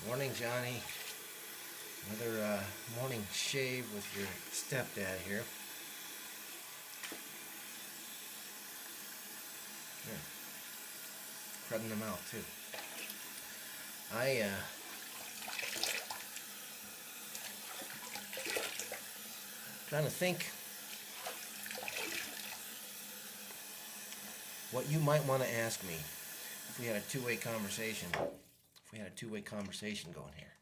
Morning, Johnny. Another morning shave with your stepdad here. Here, crudding them out too. I trying to think what you might want to ask me if we had a two-way conversation. If we had a two-way conversation going here,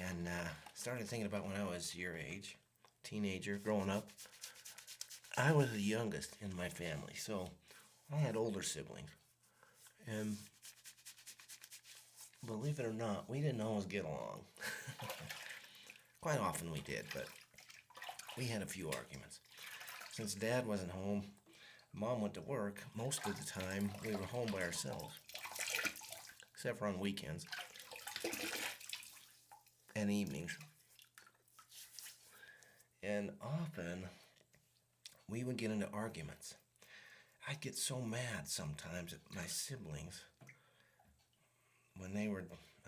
and started thinking about when I was your age, teenager, growing up. I was the youngest in my family, so I had older siblings. And believe it or not, we didn't always get along. Quite often we did, but we had a few arguments. Since Dad wasn't home, Mom went to work, most of the time we were home by ourselves, except for on weekends and evenings. And often we would get into arguments. I'd get so mad sometimes at my siblings when they were,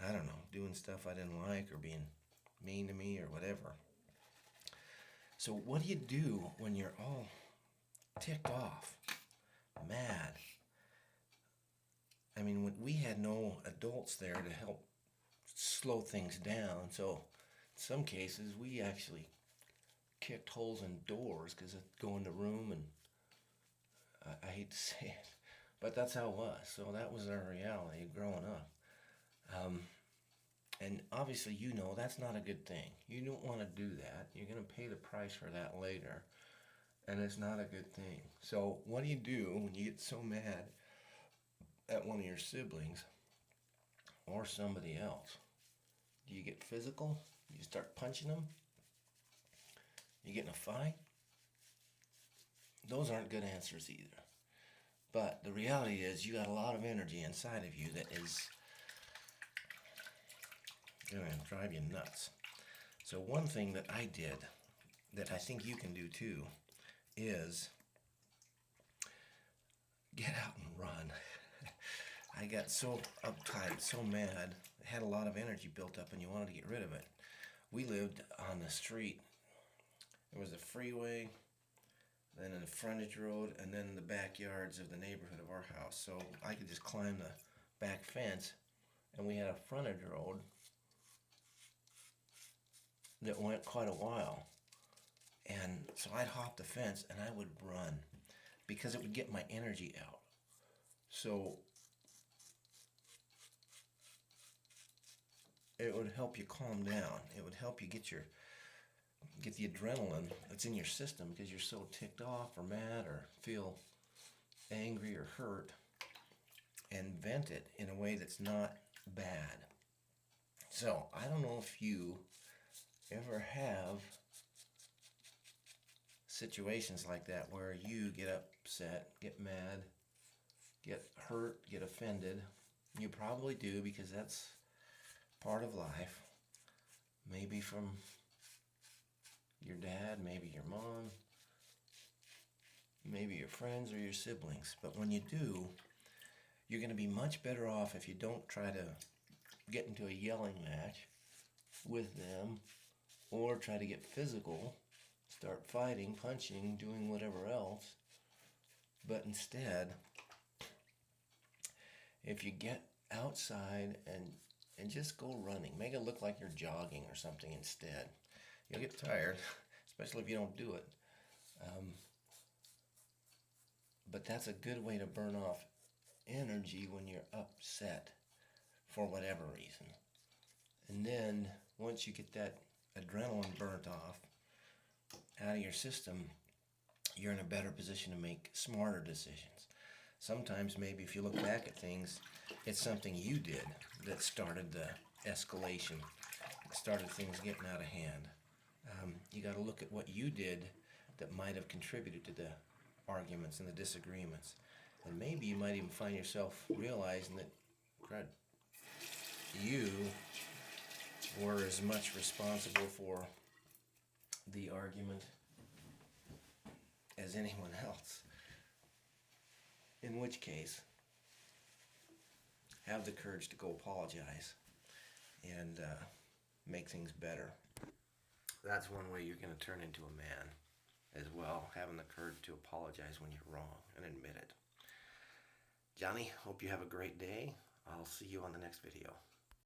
I don't know, doing stuff I didn't like or being mean to me or whatever. So what do you do when you're all ticked off, mad? I mean, we had no adults there to help slow things down, so in some cases we actually kicked holes in doors because I'd go in the room and I hate to say it, but that's how it was. So that was our reality growing up. And obviously, that's not a good thing. You don't want to do that. You're going to pay the price for that later, and it's not a good thing. So what do you do when you get so mad at one of your siblings or somebody else? Do you get physical? You start punching them? You get in a fight? Those aren't good answers either. But the reality is you got a lot of energy inside of you that is going to drive you nuts. So one thing that I did that I think you can do too is get out and run. I got so uptight, so mad, had a lot of energy built up and you wanted to get rid of it. We lived on the street. There was a freeway, then a frontage road, and then the backyards of the neighborhood of our house. So I could just climb the back fence, and we had a frontage road that went quite a while. And so I'd hop the fence and I would run because it would get my energy out. So it would help you calm down. It would help you get the adrenaline that's in your system because you're so ticked off or mad or feel angry or hurt, and vent it in a way that's not bad. So I don't know if you ever have situations like that where you get upset, get mad, get hurt, get offended. You probably do because that's part of life. Maybe from your dad, maybe your mom, maybe your friends or your siblings. But when you do, you're going to be much better off if you don't try to get into a yelling match with them or try to get physical, start fighting, punching, doing whatever else. But instead, if you get outside and just go running, make it look like you're jogging or something instead. You'll get tired, especially if you don't do it. But that's a good way to burn off energy when you're upset for whatever reason. And then once you get that adrenaline burnt off out of your system, you're in a better position to make smarter decisions. Sometimes maybe if you look back at things, it's something you did that started the escalation, started things getting out of hand. You got to look at what you did that might have contributed to the arguments and the disagreements. And maybe you might even find yourself realizing that, crud, you were as much responsible for the argument as anyone else. In which case, have the courage to go apologize and make things better. That's one way you're going to turn into a man as well, having the courage to apologize when you're wrong and admit it. Johnny, hope you have a great day. I'll see you on the next video.